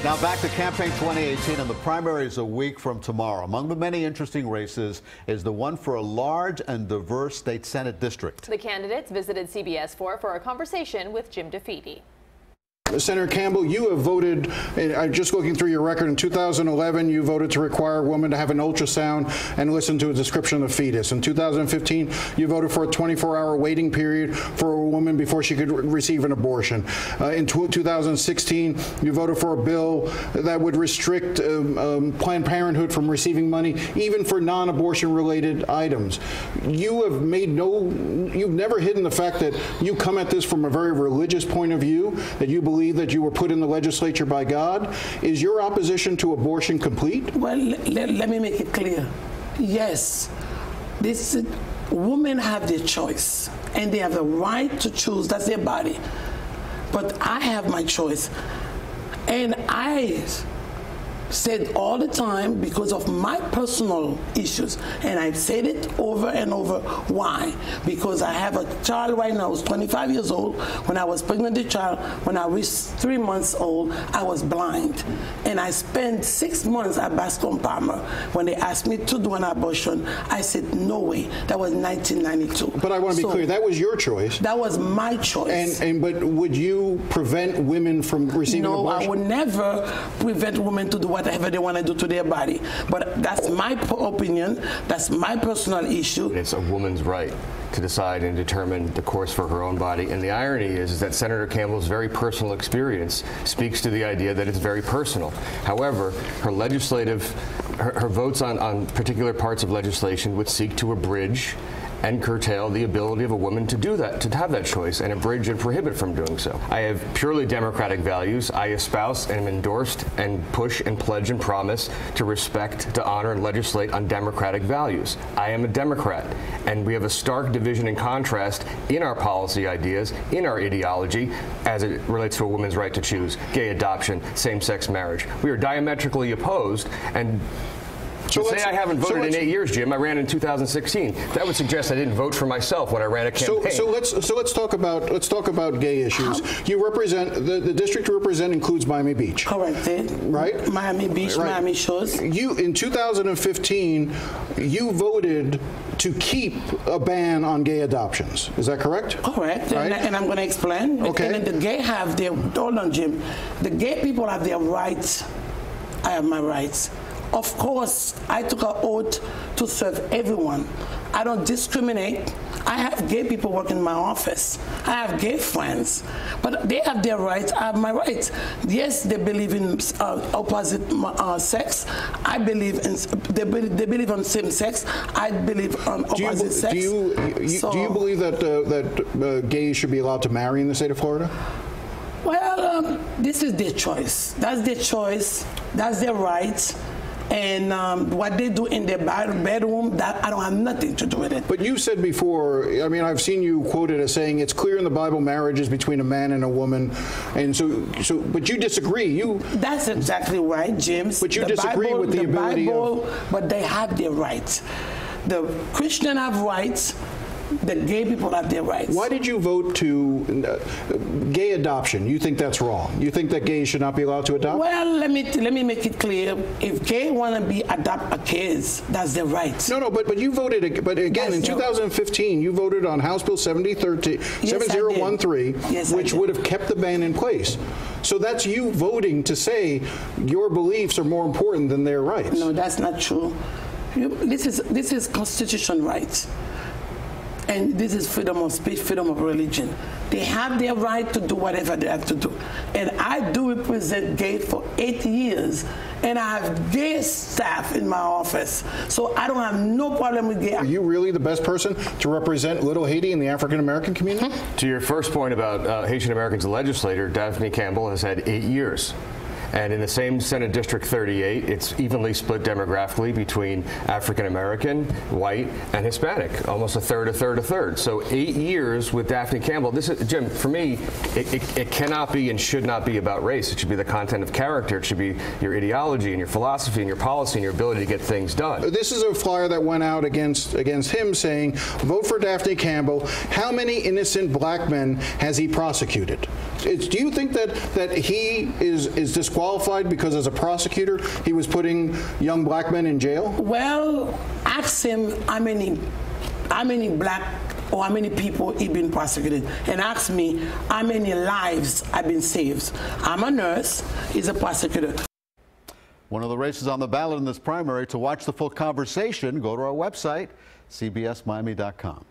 Now back to Campaign 2018, and the primary is a week from tomorrow. Among the many interesting races is the one for a large and diverse state Senate district. The candidates visited CBS 4 for a conversation with Jim DeFede. Senator Campbell, you have voted, I'm just looking through your record, in 2011 you voted to require a woman to have an ultrasound and listen to a description of the fetus. In 2015 you voted for a 24-hour waiting period for a woman before she could receive an abortion. In 2016 you voted for a bill that would restrict Planned Parenthood from receiving money even for non-abortion related items. You have you've never hidden the fact that you come at this from a very religious point of view, that you believe that you were put in the legislature by God. Is your opposition to abortion complete? Well, let me make it clear. Yes, women have their choice, and they have the right to choose. That's their body. But I have my choice. And I said all the time, because of my personal issues, and I've said it over and over. Why? Because I have a child right now who's 25 years old. When I was pregnant with the child, when I was 3 months old, I was blind. And I spent 6 months at Bascom Palmer. When they asked me to do an abortion, I said, no way. That was 1992. But I want to be clear, that was your choice. That was my choice. But would you prevent women from receiving abortion? No, I would never prevent women to do whatever they want to do to their body. But that's my opinion. That's my personal issue. It's a woman's right to decide and determine the course for her own body. And the irony is that Senator Campbell's very personal experience speaks to the idea that it's very personal. However, her votes on particular parts of legislation would seek to abridge and curtail the ability of a woman to do that, to have that choice, and abridge and prohibit from doing so. I have purely democratic values. I espouse and am endorsed and push and pledge and promise to respect, to honor, and legislate on democratic values. I am a Democrat, and we have a stark division and contrast in our policy ideas, in our ideology, as it relates to a woman's right to choose gay adoption, same-sex marriage. We are diametrically opposed, and say I haven't voted in 8 years, Jim. I ran in 2016. That would suggest I didn't vote for myself when I ran a campaign. So let's talk about gay issues. You represent the district you represent includes Miami Beach. Correct. Right. Miami Beach, right. Miami Shores. You in 2015 you voted to keep a ban on gay adoptions. Is that correct? Correct. Right. And I'm going to explain. Okay. And the gay have their. Hold on, Jim. The gay people have their rights. I have my rights. Of course, I took an oath to serve everyone. I don't discriminate. I have gay people working in my office. I have gay friends. But they have their rights. I have my rights. Yes, they believe in opposite sex. I believe in, they believe on same sex. I believe on opposite sex. Do you believe that gays should be allowed to marry in the state of Florida? Well, this is their choice. That's their choice. That's their right. And what they do in their bedroom, that I don't have nothing to do with it. But you said before, I mean, I've seen you quoted as saying it's clear in the Bible marriage is between a man and a woman, and but you disagree. That's exactly right, James. But you disagree with the ability Bible, but they have their rights. The Christian have rights. The gay people have their rights. Why did you vote to gay adoption? You think that's wrong? You think that gays should not be allowed to adopt? Well, let me make it clear. If gay want to adopt a kids, that's their right. No, but you voted. But again, in 2015, you voted on House Bill 7013, which would have kept the ban in place. So that's you voting to say your beliefs are more important than their rights. No, that's not true. This is constitutional rights. And this is freedom of speech, freedom of religion. They have their right to do whatever they have to do. And I do represent gay for 8 years. And I have gay staff in my office. So I don't have no problem with gay. Are you really the best person to represent Little Haiti in the African American community? To your first point about Haitian Americans legislator, Daphne Campbell has had 8 years. And in the same Senate District 38, it's evenly split demographically between African American, white, and Hispanic, almost a third, a third, a third. So 8 years with Daphne Campbell. This is, Jim, for me, it cannot be and should not be about race. It should be the content of character. It should be your ideology and your philosophy and your policy and your ability to get things done. This is a flyer that went out against him saying, vote for Daphne Campbell. How many innocent black men has he prosecuted? Do you think that he is disqualified disqualified because as a prosecutor, he was putting young black men in jail? Well, ask him how many black or how many people he been prosecuted, and ask me how many lives have been saved. I'm a nurse, he's a prosecutor. One of the races on the ballot in this primary. To watch the full conversation, go to our website, cbsmiami.com.